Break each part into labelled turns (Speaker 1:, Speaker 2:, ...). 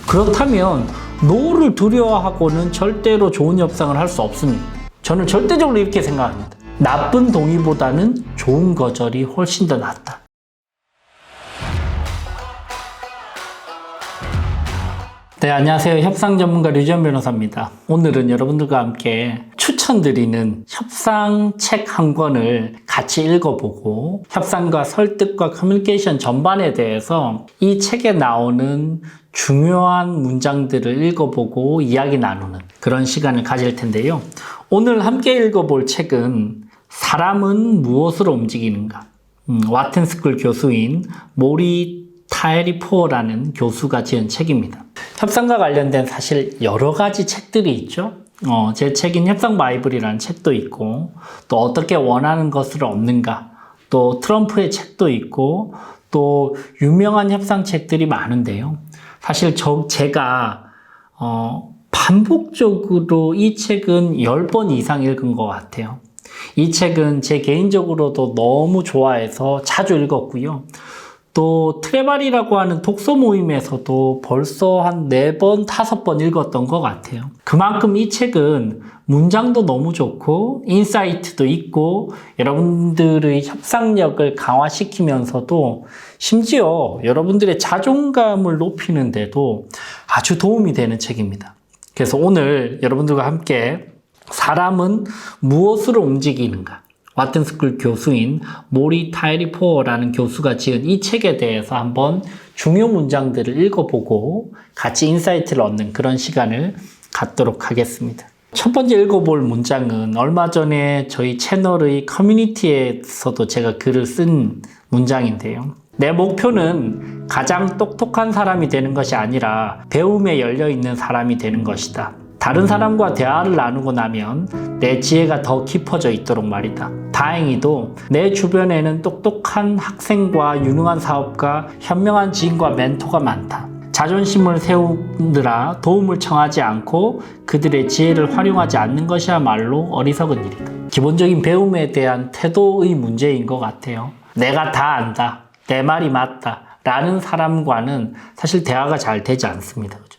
Speaker 1: 그렇다면 노를 두려워하고는 절대로 좋은 협상을 할 수 없습니다. 저는 절대적으로 이렇게 생각합니다. 나쁜 동의보다는 좋은 거절이 훨씬 더 낫다. 네, 안녕하세요. 협상 전문가 류지원 변호사입니다. 오늘은 여러분들과 함께 추천드리는 협상 책 한 권을 같이 읽어보고 협상과 설득과 커뮤니케이션 전반에 대해서 이 책에 나오는 중요한 문장들을 읽어보고 이야기 나누는 그런 시간을 가질 텐데요. 오늘 함께 읽어볼 책은 사람은 무엇으로 움직이는가? 와튼스쿨 교수인 모리 타에리포어라는 교수가 지은 책입니다. 협상과 관련된 사실 여러 가지 책들이 있죠. 제 책인 협상 바이블이라는 책도 있고, 또 어떻게 원하는 것을 얻는가, 또 트럼프의 책도 있고, 또 유명한 협상 책들이 많은데요. 사실 제가 반복적으로 이 책은 10번 이상 읽은 것 같아요. 이 책은 제 개인적으로도 너무 좋아해서 자주 읽었고요. 또 트레발이라고 하는 독서 모임에서도 벌써 한 4번, 5번 읽었던 것 같아요. 그만큼 이 책은 문장도 너무 좋고 인사이트도 있고 여러분들의 협상력을 강화시키면서도 심지어 여러분들의 자존감을 높이는 데도 아주 도움이 되는 책입니다. 그래서 오늘 여러분들과 함께 사람은 무엇으로 움직이는가? 와튼스쿨 교수인 모리 타에리포어라는 교수가 지은 이 책에 대해서 한번 중요 문장들을 읽어보고 같이 인사이트를 얻는 그런 시간을 갖도록 하겠습니다. 첫 번째 읽어볼 문장은 얼마 전에 저희 채널의 커뮤니티에서도 제가 글을 쓴 문장인데요. 내 목표는 가장 똑똑한 사람이 되는 것이 아니라 배움에 열려있는 사람이 되는 것이다. 다른 사람과 대화를 나누고 나면 내 지혜가 더 깊어져 있도록 말이다. 다행히도 내 주변에는 똑똑한 학생과 유능한 사업가, 현명한 지인과 멘토가 많다. 자존심을 세우느라 도움을 청하지 않고 그들의 지혜를 활용하지 않는 것이야말로 어리석은 일이다. 기본적인 배움에 대한 태도의 문제인 것 같아요. 내가 다 안다. 내 말이 맞다. 라는 사람과는 사실 대화가 잘 되지 않습니다. 그죠?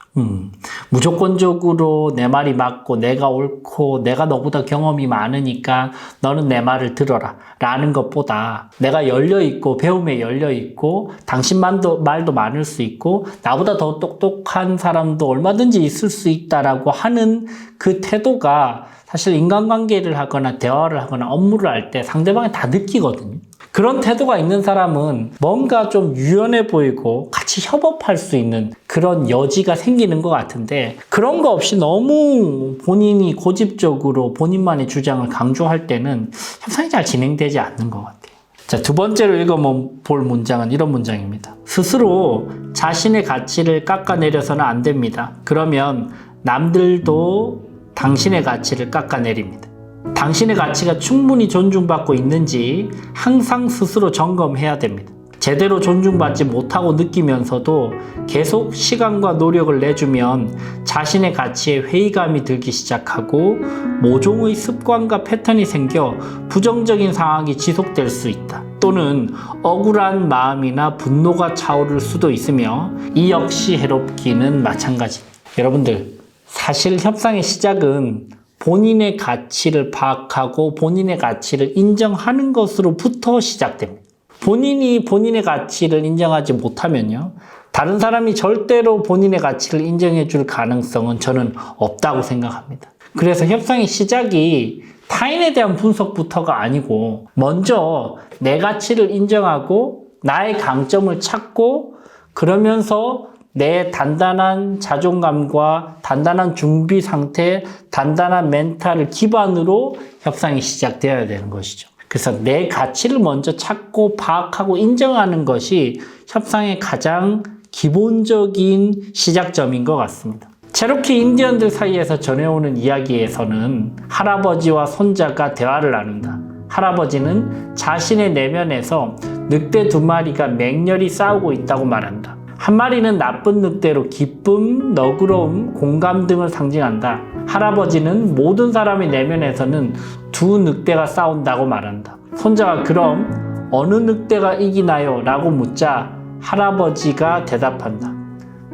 Speaker 1: 무조건적으로 내 말이 맞고 내가 옳고 내가 너보다 경험이 많으니까 너는 내 말을 들어라 라는 것보다 내가 열려있고 배움에 열려있고 당신 말도 많을 수 있고 나보다 더 똑똑한 사람도 얼마든지 있을 수 있다라고 하는 그 태도가 사실 인간관계를 하거나 대화를 하거나 업무를 할 때 상대방이 다 느끼거든요. 그런 태도가 있는 사람은 뭔가 좀 유연해 보이고 같이 협업할 수 있는 그런 여지가 생기는 것 같은데 그런 거 없이 너무 본인이 고집적으로 본인만의 주장을 강조할 때는 협상이 잘 진행되지 않는 것 같아요. 자, 두 번째로 읽어볼 문장은 이런 문장입니다. 스스로 자신의 가치를 깎아내려서는 안 됩니다. 그러면 남들도 당신의 가치를 깎아내립니다. 당신의 가치가 충분히 존중받고 있는지 항상 스스로 점검해야 됩니다. 제대로 존중받지 못하고 느끼면서도 계속 시간과 노력을 내주면 자신의 가치에 회의감이 들기 시작하고 모종의 습관과 패턴이 생겨 부정적인 상황이 지속될 수 있다. 또는 억울한 마음이나 분노가 차오를 수도 있으며 이 역시 해롭기는 마찬가지입니다. 여러분들, 사실 협상의 시작은 본인의 가치를 파악하고 본인의 가치를 인정하는 것으로부터 시작됩니다. 본인이 본인의 가치를 인정하지 못하면요, 다른 사람이 절대로 본인의 가치를 인정해 줄 가능성은 저는 없다고 생각합니다. 그래서 협상의 시작이 타인에 대한 분석부터가 아니고 먼저 내 가치를 인정하고 나의 강점을 찾고 그러면서 내 단단한 자존감과 단단한 준비 상태, 단단한 멘탈을 기반으로 협상이 시작되어야 되는 것이죠. 그래서 내 가치를 먼저 찾고 파악하고 인정하는 것이 협상의 가장 기본적인 시작점인 것 같습니다. 체로키 인디언들 사이에서 전해오는 이야기에서는 할아버지와 손자가 대화를 나눈다. 할아버지는 자신의 내면에서 늑대 2마리가 맹렬히 싸우고 있다고 말한다. 한 마리는 나쁜 늑대로 기쁨, 너그러움, 공감 등을 상징한다. 할아버지는 모든 사람의 내면에서는 2 늑대가 싸운다고 말한다. 손자가 그럼 어느 늑대가 이기나요? 라고 묻자 할아버지가 대답한다.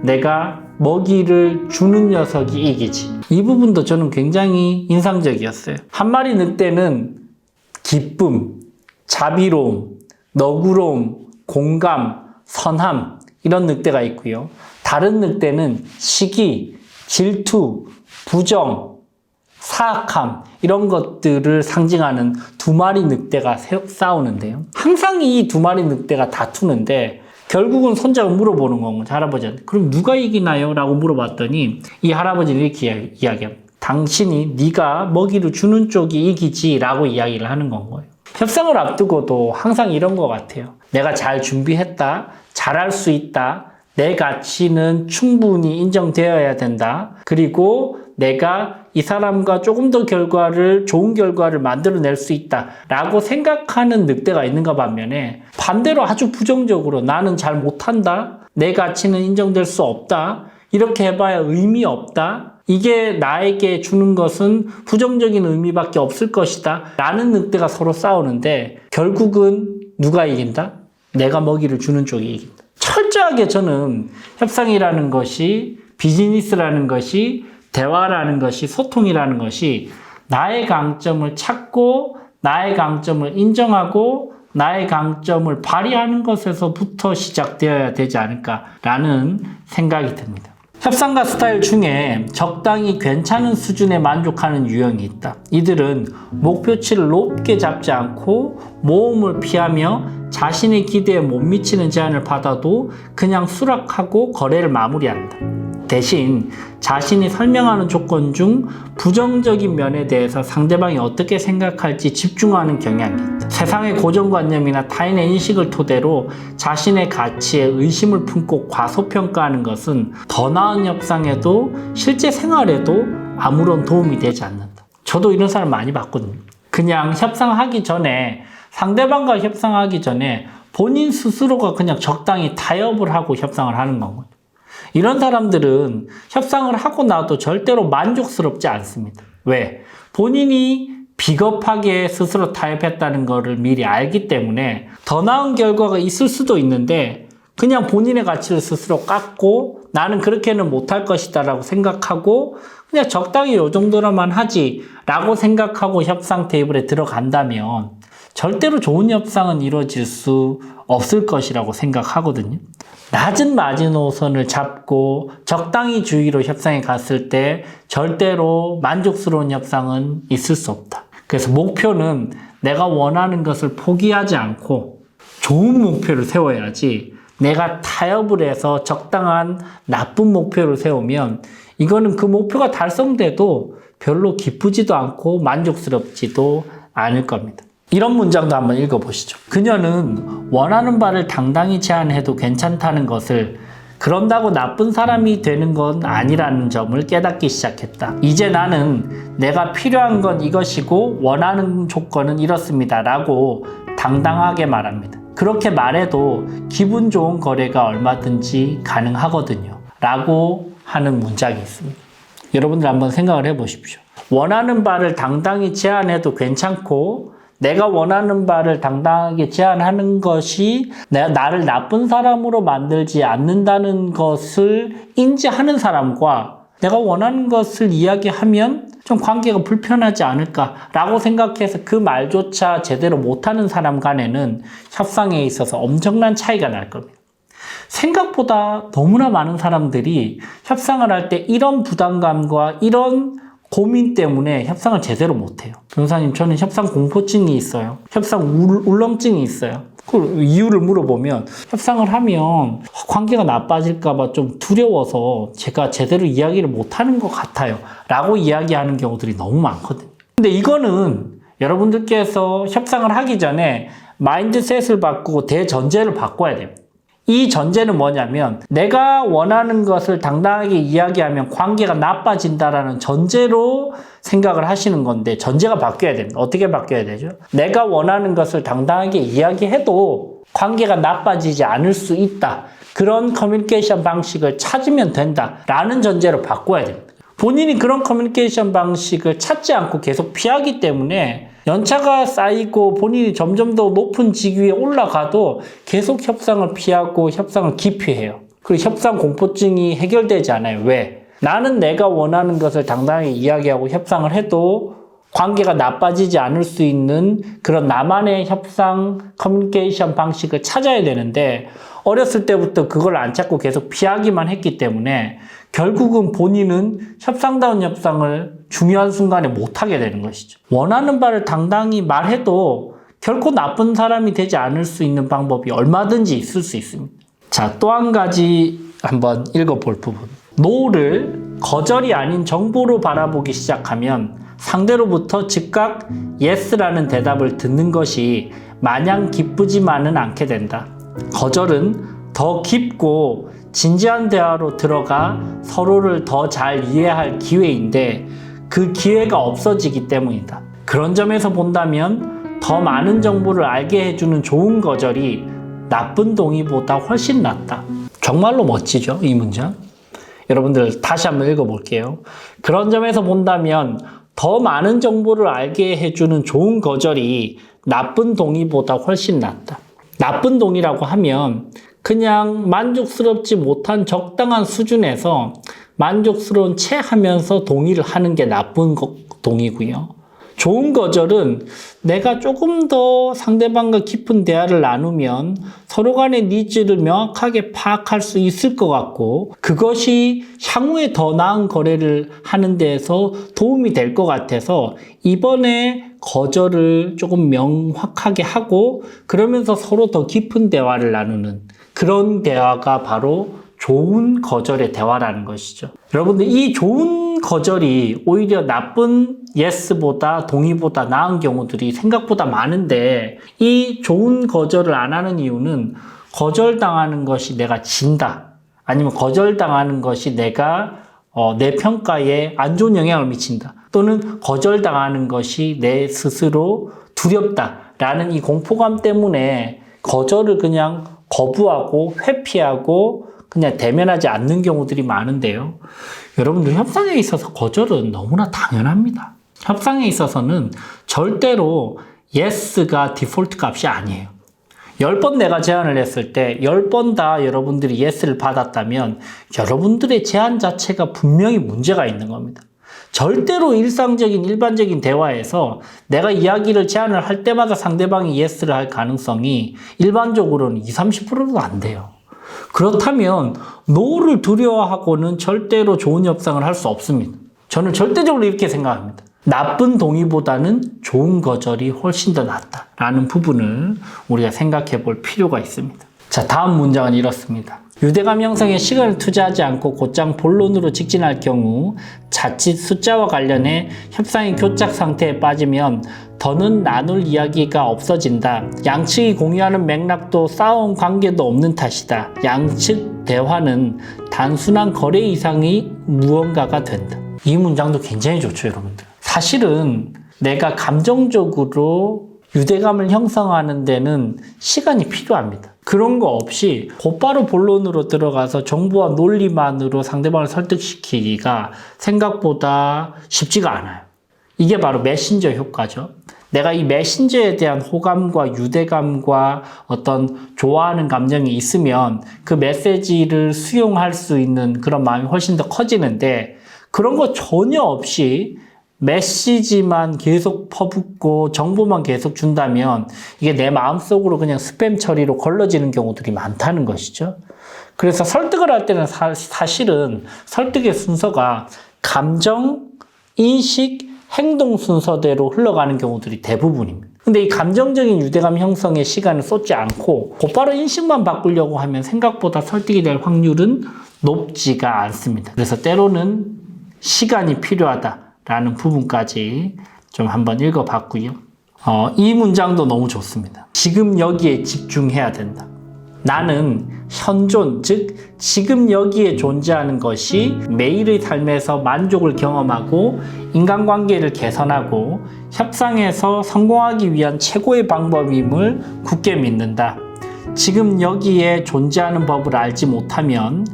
Speaker 1: 내가 먹이를 주는 녀석이 이기지. 이 부분도 저는 굉장히 인상적이었어요. 한 마리 늑대는 기쁨, 자비로움, 너그러움, 공감, 선함 이런 늑대가 있고요. 다른 늑대는 시기, 질투, 부정, 사악함 이런 것들을 상징하는 두 마리 늑대가 싸우는데요. 항상 이 두 마리 늑대가 다투는데 결국은 손자가 물어보는 거고 할아버지한테 그럼 누가 이기나요? 라고 물어봤더니 이 할아버지는 이렇게 이야기합니다. 당신이 네가 먹이를 주는 쪽이 이기지 라고 이야기를 하는 건 거예요. 협상을 앞두고도 항상 이런 것 같아요. 내가 잘 준비했다. 잘할 수 있다. 내 가치는 충분히 인정되어야 된다. 그리고 내가 이 사람과 조금 더 좋은 결과를 만들어낼 수 있다. 라고 생각하는 늑대가 있는가 반면에 반대로 아주 부정적으로 나는 잘 못한다. 내 가치는 인정될 수 없다. 이렇게 해봐야 의미 없다. 이게 나에게 주는 것은 부정적인 의미밖에 없을 것이다. 라는 늑대가 서로 싸우는데 결국은 누가 이긴다? 내가 먹이를 주는 쪽이 이긴다. 철저하게 저는 협상이라는 것이 비즈니스라는 것이 대화라는 것이 소통이라는 것이 나의 강점을 찾고 나의 강점을 인정하고 나의 강점을 발휘하는 것에서부터 시작되어야 되지 않을까라는 생각이 듭니다. 협상가 스타일 중에 적당히 괜찮은 수준에 만족하는 유형이 있다. 이들은 목표치를 높게 잡지 않고 모험을 피하며 자신의 기대에 못 미치는 제안을 받아도 그냥 수락하고 거래를 마무리한다. 대신 자신이 설명하는 조건 중 부정적인 면에 대해서 상대방이 어떻게 생각할지 집중하는 경향이 있다. 세상의 고정관념이나 타인의 인식을 토대로 자신의 가치에 의심을 품고 과소평가하는 것은 더 나은 협상에도 실제 생활에도 아무런 도움이 되지 않는다. 저도 이런 사람 많이 봤거든요. 그냥 협상하기 전에 상대방과 협상하기 전에 본인 스스로가 그냥 적당히 타협을 하고 협상을 하는 거거든요. 이런 사람들은 협상을 하고 나도 절대로 만족스럽지 않습니다. 왜? 본인이 비겁하게 스스로 타협했다는 것을 미리 알기 때문에 더 나은 결과가 있을 수도 있는데 그냥 본인의 가치를 스스로 깎고 나는 그렇게는 못할 것이다 라고 생각하고 그냥 적당히 이 정도로만 하지 라고 생각하고 협상 테이블에 들어간다면 절대로 좋은 협상은 이루어질 수 없을 것이라고 생각하거든요. 낮은 마지노선을 잡고 적당히 주의로 협상에 갔을 때 절대로 만족스러운 협상은 있을 수 없다. 그래서 목표는 내가 원하는 것을 포기하지 않고 좋은 목표를 세워야지 내가 타협을 해서 적당한 나쁜 목표를 세우면 이거는 그 목표가 달성돼도 별로 기쁘지도 않고 만족스럽지도 않을 겁니다. 이런 문장도 한번 읽어보시죠. 그녀는 원하는 바를 당당히 제안해도 괜찮다는 것을 그런다고 나쁜 사람이 되는 건 아니라는 점을 깨닫기 시작했다. 이제 나는 내가 필요한 건 이것이고 원하는 조건은 이렇습니다. 라고 당당하게 말합니다. 그렇게 말해도 기분 좋은 거래가 얼마든지 가능하거든요. 라고 하는 문장이 있습니다. 여러분들 한번 생각을 해보십시오. 원하는 바를 당당히 제안해도 괜찮고 내가 원하는 바를 당당하게 제안하는 것이 나를 나쁜 사람으로 만들지 않는다는 것을 인지하는 사람과 내가 원하는 것을 이야기하면 좀 관계가 불편하지 않을까라고 생각해서 그 말조차 제대로 못하는 사람 간에는 협상에 있어서 엄청난 차이가 날 겁니다. 생각보다 너무나 많은 사람들이 협상을 할 때 이런 부담감과 이런 고민 때문에 협상을 제대로 못해요. 변호사님, 저는 협상 공포증이 있어요. 협상 울렁증이 있어요. 그 이유를 물어보면 협상을 하면 관계가 나빠질까봐 좀 두려워서 제가 제대로 이야기를 못하는 것 같아요. 라고 이야기하는 경우들이 너무 많거든요. 근데 이거는 여러분들께서 협상을 하기 전에 마인드셋을 바꾸고 대전제를 바꿔야 돼요. 이 전제는 뭐냐면 내가 원하는 것을 당당하게 이야기하면 관계가 나빠진다라는 전제로 생각을 하시는 건데 전제가 바뀌어야 됩니다. 어떻게 바뀌어야 되죠? 내가 원하는 것을 당당하게 이야기해도 관계가 나빠지지 않을 수 있다. 그런 커뮤니케이션 방식을 찾으면 된다라는 전제로 바꿔야 됩니다. 본인이 그런 커뮤니케이션 방식을 찾지 않고 계속 피하기 때문에 연차가 쌓이고 본인이 점점 더 높은 직위에 올라가도 계속 협상을 피하고 협상을 기피해요. 그리고 협상 공포증이 해결되지 않아요. 왜? 나는 내가 원하는 것을 당당히 이야기하고 협상을 해도 관계가 나빠지지 않을 수 있는 그런 나만의 협상 커뮤니케이션 방식을 찾아야 되는데 어렸을 때부터 그걸 안 찾고 계속 피하기만 했기 때문에 결국은 본인은 협상다운 협상을 중요한 순간에 못하게 되는 것이죠. 원하는 바를 당당히 말해도 결코 나쁜 사람이 되지 않을 수 있는 방법이 얼마든지 있을 수 있습니다. 자, 또 한 가지 한번 읽어볼 부분. 노를 거절이 아닌 정보로 바라보기 시작하면 상대로부터 즉각 yes라는 대답을 듣는 것이 마냥 기쁘지만은 않게 된다. 거절은 더 깊고 진지한 대화로 들어가 서로를 더 잘 이해할 기회인데 그 기회가 없어지기 때문이다. 그런 점에서 본다면 더 많은 정보를 알게 해주는 좋은 거절이 나쁜 동의보다 훨씬 낫다. 정말로 멋지죠, 이 문장? 여러분들 다시 한번 읽어볼게요. 그런 점에서 본다면 더 많은 정보를 알게 해주는 좋은 거절이 나쁜 동의보다 훨씬 낫다. 나쁜 동의라고 하면 그냥 만족스럽지 못한 적당한 수준에서 만족스러운 채 하면서 동의를 하는 게 나쁜 동의고요. 좋은 거절은 내가 조금 더 상대방과 깊은 대화를 나누면 서로 간의 니즈를 명확하게 파악할 수 있을 것 같고 그것이 향후에 더 나은 거래를 하는 데에서 도움이 될 것 같아서 이번에 거절을 조금 명확하게 하고 그러면서 서로 더 깊은 대화를 나누는 그런 대화가 바로 좋은 거절의 대화라는 것이죠. 여러분들 이 좋은 거절이 오히려 나쁜 yes보다 동의보다 나은 경우들이 생각보다 많은데 이 좋은 거절을 안 하는 이유는 거절당하는 것이 내가 진다. 아니면 거절당하는 것이 내가 내 평가에 안 좋은 영향을 미친다. 또는 거절당하는 것이 내 스스로 두렵다라는 이 공포감 때문에 거절을 그냥 거부하고 회피하고 그냥 대면하지 않는 경우들이 많은데요. 여러분들 협상에 있어서 거절은 너무나 당연합니다. 협상에 있어서는 절대로 yes가 디폴트 값이 아니에요. 10번 내가 제안을 했을 때 10번 다 여러분들이 yes를 받았다면 여러분들의 제안 자체가 분명히 문제가 있는 겁니다. 절대로 일상적인 일반적인 대화에서 내가 이야기를 제안을 할 때마다 상대방이 yes를 할 가능성이 일반적으로는 20, 30%도 안 돼요. 그렇다면 no를 두려워하고는 절대로 좋은 협상을 할 수 없습니다. 저는 절대적으로 이렇게 생각합니다. 나쁜 동의보다는 좋은 거절이 훨씬 더 낫다라는 부분을 우리가 생각해 볼 필요가 있습니다. 자, 다음 문장은 이렇습니다. 유대감 형성에 시간을 투자하지 않고 곧장 본론으로 직진할 경우 자칫 숫자와 관련해 협상의 교착 상태에 빠지면 더는 나눌 이야기가 없어진다. 양측이 공유하는 맥락도 쌓아온 관계도 없는 탓이다. 양측 대화는 단순한 거래 이상의 무언가가 된다. 이 문장도 굉장히 좋죠, 여러분들. 사실은 내가 감정적으로 유대감을 형성하는 데는 시간이 필요합니다. 그런 거 없이 곧바로 본론으로 들어가서 정보와 논리만으로 상대방을 설득시키기가 생각보다 쉽지가 않아요. 이게 바로 메신저 효과죠. 내가 이 메신저에 대한 호감과 유대감과 어떤 좋아하는 감정이 있으면 그 메시지를 수용할 수 있는 그런 마음이 훨씬 더 커지는데 그런 거 전혀 없이 메시지만 계속 퍼붓고 정보만 계속 준다면 이게 내 마음속으로 그냥 스팸 처리로 걸러지는 경우들이 많다는 것이죠. 그래서 설득을 할 때는 사실은 설득의 순서가 감정, 인식, 행동 순서대로 흘러가는 경우들이 대부분입니다. 근데 이 감정적인 유대감 형성에 시간을 쏟지 않고 곧바로 인식만 바꾸려고 하면 생각보다 설득이 될 확률은 높지가 않습니다. 그래서 때로는 시간이 필요하다라는 부분까지 좀 한번 읽어봤고요. 이 문장도 너무 좋습니다. 지금 여기에 집중해야 된다. 나는 현존, 즉 지금 여기에 존재하는 것이 매일의 삶에서 만족을 경험하고 인간관계를 개선하고 협상에서 성공하기 위한 최고의 방법임을 굳게 믿는다. 지금 여기에 존재하는 법을 알지 못하면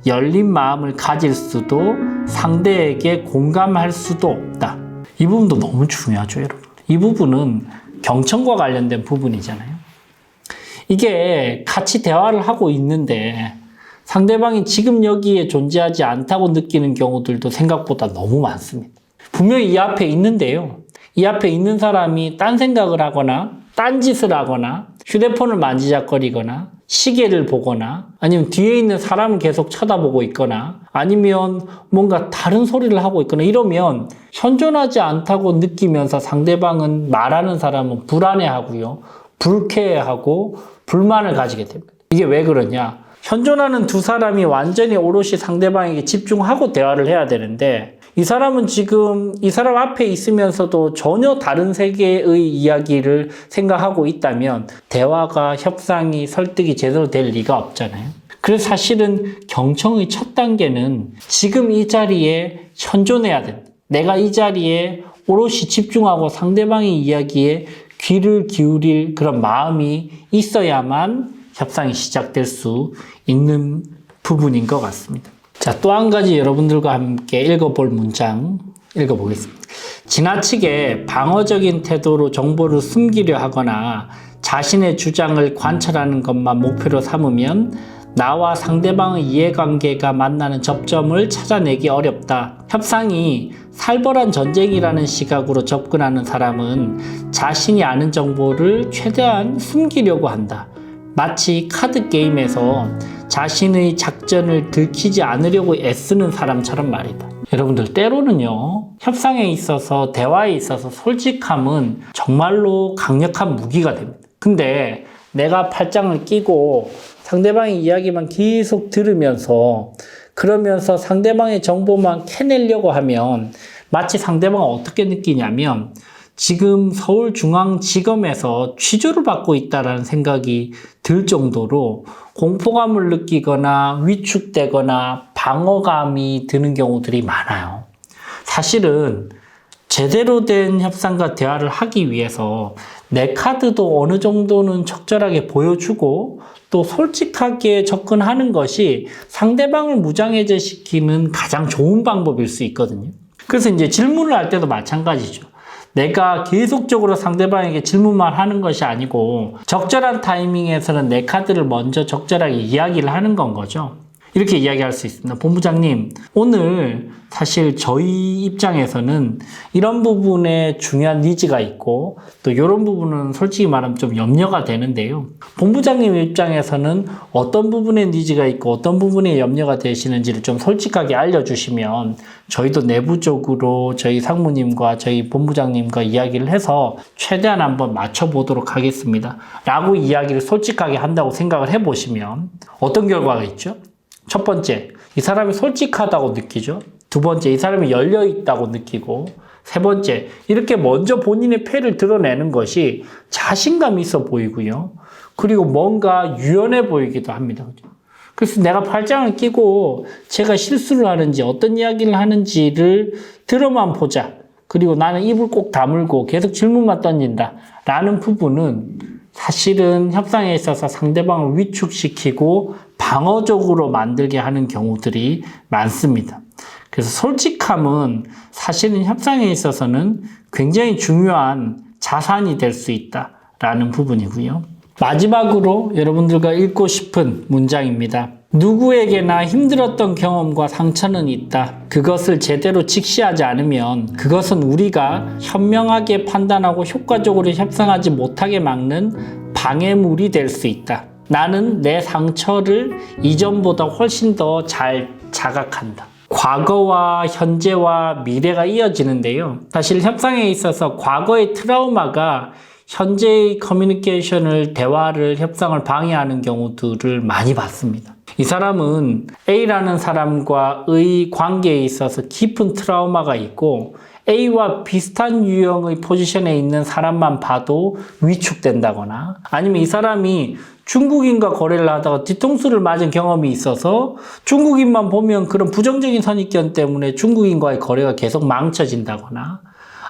Speaker 1: 열린 마음을 가질 수도 상대에게 공감할 수도 없다. 이 부분도 너무 중요하죠, 여러분. 이 부분은 경청과 관련된 부분이잖아요. 이게 같이 대화를 하고 있는데 상대방이 지금 여기에 존재하지 않다고 느끼는 경우들도 생각보다 너무 많습니다. 분명히 이 앞에 있는데요. 이 앞에 있는 사람이 딴 생각을 하거나 딴짓을 하거나 휴대폰을 만지작거리거나 시계를 보거나 아니면 뒤에 있는 사람을 계속 쳐다보고 있거나 아니면 뭔가 다른 소리를 하고 있거나 이러면 현존하지 않다고 느끼면서 상대방은 말하는 사람은 불안해하고요. 불쾌해하고 불만을 가지게 됩니다. 이게 왜 그러냐? 현존하는 두 사람이 완전히 오롯이 상대방에게 집중하고 대화를 해야 되는데 이 사람은 지금 이 사람 앞에 있으면서도 전혀 다른 세계의 이야기를 생각하고 있다면 대화가, 협상이, 설득이 제대로 될 리가 없잖아요. 그래서 사실은 경청의 첫 단계는 지금 이 자리에 현존해야 된다. 내가 이 자리에 오롯이 집중하고 상대방의 이야기에 귀를 기울일 그런 마음이 있어야만 협상이 시작될 수 있는 부분인 것 같습니다. 자, 또 한 가지 여러분들과 함께 읽어볼 문장 읽어보겠습니다. 지나치게 방어적인 태도로 정보를 숨기려 하거나 자신의 주장을 관철하는 것만 목표로 삼으면 나와 상대방의 이해관계가 만나는 접점을 찾아내기 어렵다. 협상이 살벌한 전쟁이라는 시각으로 접근하는 사람은 자신이 아는 정보를 최대한 숨기려고 한다. 마치 카드 게임에서 자신의 작전을 들키지 않으려고 애쓰는 사람처럼 말이다. 여러분들 때로는요, 협상에 있어서 대화에 있어서 솔직함은 정말로 강력한 무기가 됩니다. 근데 내가 팔짱을 끼고 상대방의 이야기만 계속 들으면서 그러면서 상대방의 정보만 캐내려고 하면 마치 상대방은 어떻게 느끼냐면 지금 서울중앙지검에서 취조를 받고 있다는 생각이 들 정도로 공포감을 느끼거나 위축되거나 방어감이 드는 경우들이 많아요. 사실은 제대로 된 협상과 대화를 하기 위해서 내 카드도 어느 정도는 적절하게 보여주고 또 솔직하게 접근하는 것이 상대방을 무장해제시키는 가장 좋은 방법일 수 있거든요. 그래서 이제 질문을 할 때도 마찬가지죠. 내가 계속적으로 상대방에게 질문만 하는 것이 아니고 적절한 타이밍에서는 내 카드를 먼저 적절하게 이야기를 하는 건 거죠. 이렇게 이야기할 수 있습니다. 본부장님, 오늘 사실 저희 입장에서는 이런 부분에 중요한 니즈가 있고 또 이런 부분은 솔직히 말하면 좀 염려가 되는데요. 본부장님 입장에서는 어떤 부분에 니즈가 있고 어떤 부분에 염려가 되시는지를 좀 솔직하게 알려주시면 저희도 내부적으로 저희 상무님과 저희 본부장님과 이야기를 해서 최대한 한번 맞춰보도록 하겠습니다. 라고 이야기를 솔직하게 한다고 생각을 해보시면 어떤 결과가 있죠? 첫 번째, 이 사람이 솔직하다고 느끼죠. 두 번째, 이 사람이 열려있다고 느끼고, 세 번째, 이렇게 먼저 본인의 패를 드러내는 것이 자신감 있어 보이고요. 그리고 뭔가 유연해 보이기도 합니다. 그래서 내가 팔짱을 끼고 제가 실수를 하는지 어떤 이야기를 하는지를 들어만 보자. 그리고 나는 입을 꼭 다물고 계속 질문만 던진다. 라는 부분은 사실은 협상에 있어서 상대방을 위축시키고 방어적으로 만들게 하는 경우들이 많습니다. 그래서 솔직함은 사실은 협상에 있어서는 굉장히 중요한 자산이 될 수 있다라는 부분이고요. 마지막으로 여러분들과 읽고 싶은 문장입니다. 누구에게나 힘들었던 경험과 상처는 있다. 그것을 제대로 직시하지 않으면 그것은 우리가 현명하게 판단하고 효과적으로 협상하지 못하게 막는 방해물이 될 수 있다. 나는 내 상처를 이전보다 훨씬 더 잘 자각한다. 과거와 현재와 미래가 이어지는데요. 사실 협상에 있어서 과거의 트라우마가 현재의 커뮤니케이션을, 대화를, 협상을 방해하는 경우들을 많이 봤습니다. 이 사람은 A라는 사람과의 관계에 있어서 깊은 트라우마가 있고 A와 비슷한 유형의 포지션에 있는 사람만 봐도 위축된다거나 아니면 이 사람이 중국인과 거래를 하다가 뒤통수를 맞은 경험이 있어서 중국인만 보면 그런 부정적인 선입견 때문에 중국인과의 거래가 계속 망쳐진다거나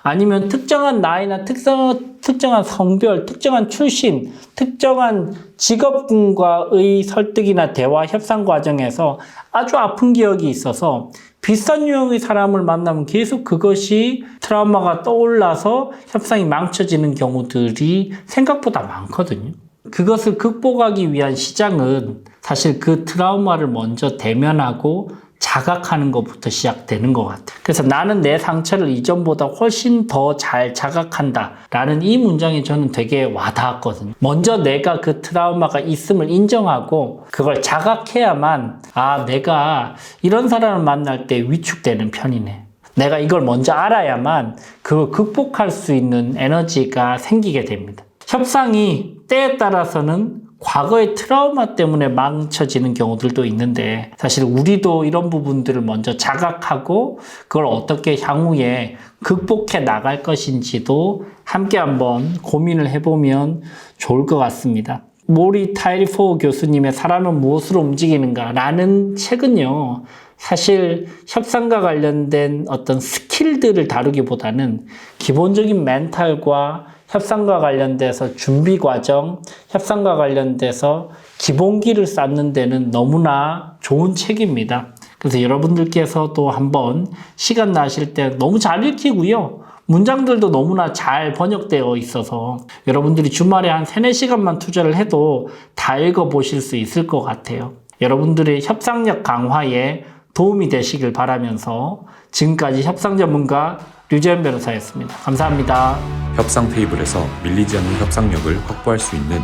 Speaker 1: 아니면 특정한 나이나 특정한 성별, 특정한 출신, 특정한 직업군과의 설득이나 대화, 협상 과정에서 아주 아픈 기억이 있어서 비슷한 유형의 사람을 만나면 계속 그것이 트라우마가 떠올라서 협상이 망쳐지는 경우들이 생각보다 많거든요. 그것을 극복하기 위한 시작은 사실 그 트라우마를 먼저 대면하고 자각하는 것부터 시작되는 것 같아요. 그래서 나는 내 상처를 이전보다 훨씬 더 잘 자각한다 라는 이 문장이 저는 되게 와닿았거든요. 먼저 내가 그 트라우마가 있음을 인정하고 그걸 자각해야만 내가 이런 사람을 만날 때 위축되는 편이네. 내가 이걸 먼저 알아야만 그걸 극복할 수 있는 에너지가 생기게 됩니다. 협상이 때에 따라서는 과거의 트라우마 때문에 망쳐지는 경우들도 있는데 사실 우리도 이런 부분들을 먼저 자각하고 그걸 어떻게 향후에 극복해 나갈 것인지도 함께 한번 고민을 해보면 좋을 것 같습니다. 모리 타이리포 교수님의 사람은 무엇으로 움직이는가 라는 책은요, 사실 협상과 관련된 어떤 스킬들을 다루기보다는 기본적인 멘탈과 협상과 관련돼서 준비 과정, 협상과 관련돼서 기본기를 쌓는 데는 너무나 좋은 책입니다. 그래서 여러분들께서도 한번 시간 나실 때 너무 잘 읽히고요. 문장들도 너무나 잘 번역되어 있어서 여러분들이 주말에 한 3, 4시간만 투자를 해도 다 읽어보실 수 있을 것 같아요. 여러분들의 협상력 강화에 도움이 되시길 바라면서 지금까지 협상 전문가 류재현 변호사였습니다. 감사합니다.
Speaker 2: 협상 테이블에서 밀리지 않는 협상력을 확보할 수 있는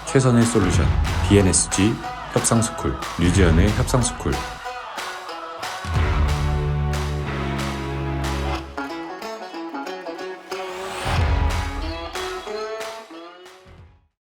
Speaker 2: 최선의 솔루션 BNSG 협상스쿨 류재현의 협상스쿨